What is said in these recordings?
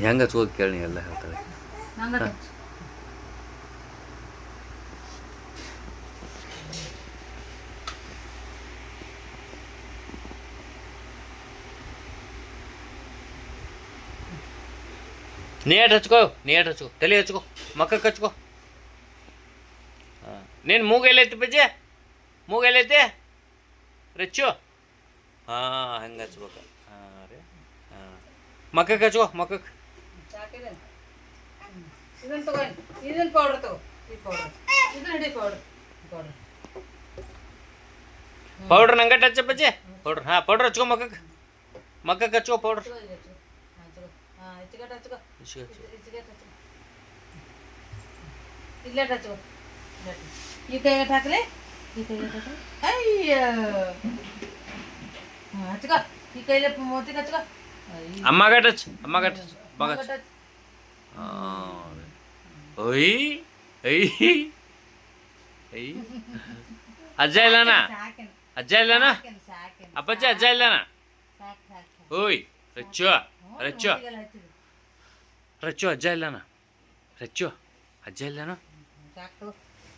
ಹೆಂಗೆ ಹಚ್ಕೋದು ಕೇಳಿ ನೀ ಎಲ್ಲ ಹೇಳ್ತಾಳೆ. ನೀಟ್ ಹಚ್ಕೋ, ನೀಟ್ ಹಚ್ಕೋ, ತಲೆ ಹಚ್ಕೋ, ಮಕ್ಕಕ್ಕೆ ಹಚ್ಕೋ. ಹಾಂ, ನೀನು ಮೂಗು ಎಲ್ಲೈತಿ ಬಜ್ಜಿ? ಮೂಗು ಎಲ್ಲೈತಿ ರಿಚ್ಚು? ಹಾಂ, ಹಂಗೆ ಹಚ್ಬೇಕು. ಹಾಂ ರೀ, ಹಾಂ, ಮಕ್ಕಕ್ಕೆ ಹಚ್ಕೋ, ಮಕ್ಕಕ್ಕೆ. ಇದನ್ನ ತಗೋ, ಇದನ್ನ ಪೌಡರ್ ತಗೋ, ಈ ಪೌಡರ್, ಇದನ್ನ ಹಿಡಿ ಪೌಡರ್, ಪೌಡರ್. ಪೌಡ್ರ್ ನಂಗಟ್ಟು ಹಚ್ಚ ಬಜ್ಜಿ, ಪೌಡ್ರ್. ಹಾಂ, ಪೌಡ್ರ್ ಹಚ್ಕೋ ಮಕ್ಕಕ್ಕೆ, ಮಕ್ಕಕ್ಕೆ ಹಚ್ಕೋ ಪೌಡ್ರ್. ಹಾಂ, ಹೆಚ್ಚಿಗಟ್ಟು ಹಚ್ಕೋ, ಇಷ್ಟು ಹಚ್ಚು. ಹೆಚ್ಚಿಗಟ್ಟು ಹಚ್ಕೋ, ಇಲ್ಲೇಟ್ ಹಚ್ಕೋ. ಈ ಕೈಗಟ್ಟು ಹಾಕಲಿ, ಈ ಕೈಗಟ್ಟು ಹಾಕಲಿ. ಅಯ್ಯ, ಹಾಂ ಹಚ್ಕೋ, ಈ ಕೈಲೇ ಮೂತಿಗೆ ಹಚ್ಕೋ. ಅಮ್ಮಗಟ್ಟು ಹಚ್ಚು, ಅಮ್ಮಗಟ್ಟು ಹಚ್ಚು, ಅಮ್ಮಗಟ್ಟು ಹಚ್ಚು. ಹಾಂ, ಒಯ್ ಐ ಐ ಅಜ್ಜ ಇಲ್ಲನ? ಅಜ್ಜ ಇಲ್ಲನ? ಅಪ್ಪಜ್ಜಿ ಅಜ್ಜ ಇಲ್ಲನ? ಓಯ್ ರಚ್ಚು, ರಚ್ಚು, ರಚ್ಚು, ಅಜ್ಜ ಇಲ್ಲನ? ರಚ್ಚು, ಅಜ್ಜ ಇಲ್ಲನ?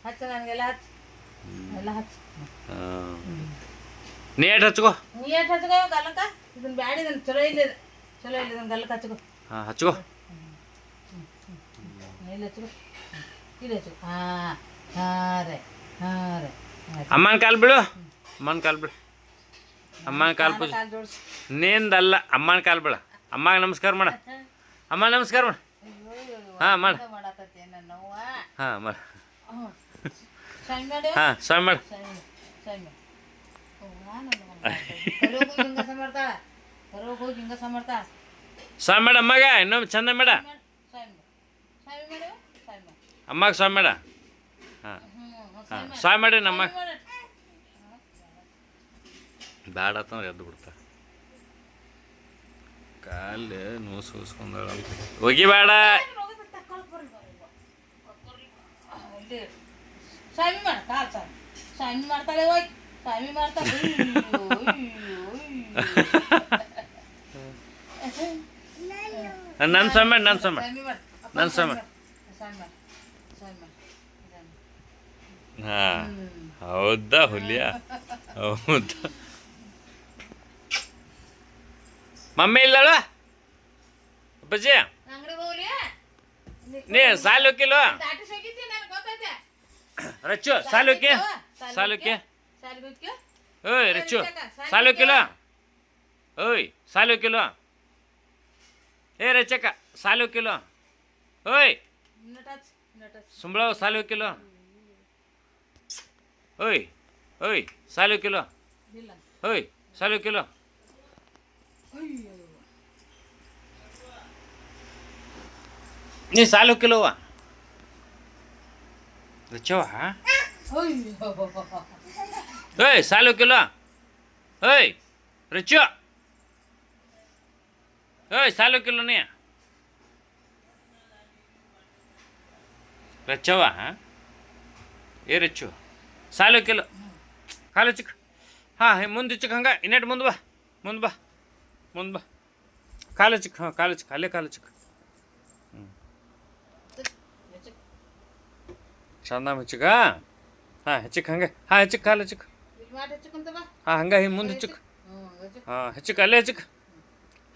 ಹಚ್ಚ, ನನಗೆಲ್ಲ ಹಚ್ಚ, ಎಲ್ಲ ಹಚ್ಚ. ನೀಟ್ ಹಚ್ಕೋ, ನೀಟ್ ಹಚ್ಕೋ ಗಲ್ಲಕ್ಕ. ಇದನ್ನ ಬ್ಯಾಡ, ಇದನ್ನ ಚಲೋ ಇಲ್ಲ, ಚಲೋ ಇಲ್ಲ, ಇದನ್ನ ಗಲ್ಲಕ್ಕೆ ಹಚ್ಕೋ. ಹಾಂ ಹಚ್ಕೋ, ಇಲ್ಲಿ ಹಚ್ಕೋ, ಇಲ್ಲಿ ಹಚ್ಕೋ. ಹಾಂ ಹಾಂ ರೀ, ಹಾಂ ರೀ. ಅಮ್ಮನ ಕಾಲು ಬಿಡು, ಅಮ್ಮನ ಕಾಲು ಬಿಡು, ಅಮ್ಮನ ಕಾಲು ಪೂಜೆ ಜೋಡಿಸಿ. ನಿಂದಲ್ಲ, ಅಮ್ಮನ ಕಾಲು ಬಿಡ. ಅಮ್ಮಗೆ ನಮಸ್ಕಾರ ಮಾಡ, ಅಮ್ಮ ನಮಸ್ಕಾರ ಮಾಡ. ಹಾಂ ಮಾಡ, ಮಾಡಾಕತ್ತೇನ ನೋವ. ಹಾಂ ಮಾಡ, ಸಣ್ಣ ಮಾಡಿ, ಹಾಂ ಸ್ವಾಮಿ ಮಾಡ. ಸಣ್ಣ ಕರೋಗಿ ಹಿಂಗ ಮಾಡ್ತಾಳ, ಕರೋಗಿ ಹೋಗಿ ಹಿಂಗ ಮಾಡ್ತಾಳ. ಸ್ವಾಮಿ ಮಾಡ ಅಮ್ಮಗೆ, ಇನ್ನೊಮ್ಮೆ ಚಂದ ಮಾಡ. ಅಮ್ಮಗೆ ಸ್ವಾಮಿ ಮಾಡ. ಹಾಂ ಹಾಂ, ಸ್ವಾಮಿ ಮಾಡಿ ನಮ್ಮ ಬ್ಯಾಡ ಅಂತಂದ್ರೆ ಎದ್ದು ಬಿಡ್ತಾ. ಕಾಲು ನೋಸ್ಕೊಂಡ ಹೋಗಿ ಬೇಡ. ಸ್ವಾಮಿ ಮಾಡ, ಕಾಲ್ ಸ್ವಾಮಿ, ಸ್ವಾಮಿ ಮಾಡ್ತಾಳೆ, ಹೋಗಿ ಸ್ವಾಮಿ ಮಾಡ್ತಾಳೆ. ನನ್ನ ಸ್ವಾಮಿ ಮಾಡಿ, ನನ್ನ ಸ್ವಾಮಿ ಮಾಡಿ, ನನ್ನ ಸ್ವಾಮಿ ಮಾಡಿ. ಹಾಂ ಹೌದಾ ಹುಲಿಯ, ಹೌದಾ. ಮಮ್ಮಿ ಇಲ್ಲಳ ಅಪ್ಪಾಜಿ? ನೀ ಸಾಲು ಹೋಗಿಲ್ಲ? ರಚ್ಚು ಸಾಲು ಹೋಗಿ, ಸಾಲು ಹೋಗಿ. ಓಯ್ ರಚ್ಚು ಸಾಲು ಹೋಗಿಲ್ಲ? ಓಯ್ ಸಾಲು ಹೋಗಿಲ್ಲ? ಏ ರಚ್ಚಕ್ಕ ಸಾಲು ಹೋಗಿಲ್ಲ? ಓಯ್ ಸುಂಬಳ ಸಾಲು ಹೋಗಿಲ್ಲ? ಓಯ್ ಓಯ್ ಸಾಲು ಹೋಗಿಲ್ಲ? ಓಯ್ ಸಾಲು ಹೋಗಿಲ್ಲ? ನೀ ಸಾಲು ಹೋಗಿಲ್ಲವ ರಚ್ಚವ? ಓಯ್ ಸಾಲು ಹೋಗಿಲ್ಲ? ಓಯ್ ರಚ್ಚು, ಓಯ್ ಸಾಲು ಹೋಗಿಲ್ಲ ನೀ ರಚ್ಚವ? ಏ ರಚ್ಚು ಸಾಲು ಹೋಗಿಲ್ಲ? ಕಾಲು ಚಿಕ್ಕ. ಹಾಂ ಮುಂದೆ ಚಿಕ್ಕ, ಹಂಗೆ ಇನ್ನೆಟ್ಟು ಮುಂದೆ ಬಾ, ಮುಂದೆ ಬಾ, ಮುಂದೆ ಬಾ. ಕಾಲು ಚಿಕ್ಕ, ಹಾಂ ಕಾಲು ಚಿಕ್ಕ, ಅಲ್ಲೇ ಕಾಲು ಚಿಕ್ಕ. ಹ್ಞೂ ಚಂದ ಹೆಚ್ಚಿಕ. ಹಾಂ ಹೆಚ್ಚಿಕ ಹಂಗೆ, ಹಾಂ ಹೆಚ್ಚಿಕ ಕಾಲು ಹೆಚ್ಚಿಕ. ಹಾಂ ಹಂಗೆ ಹಿಂಗೆ ಮುಂದೆ ಹೆಚ್ಚಿಕ. ಹಾಂ ಹೆಚ್ಚಿಕ, ಅಲ್ಲೇ ಹೆಚ್ಚಿಕ.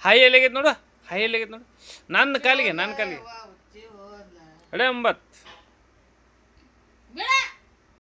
ಹಾಯಿ ಎಲ್ಲಿಗೈತೆ ನೋಡು, ಹಾಯಿ ಎಲ್ಲಿಗೈತೆ ನೋಡು. ನನ್ನ ಕಾಲಿಗೆ, ನನ್ನ ಕಾಲಿಗೆ. ಅಡೇ 9.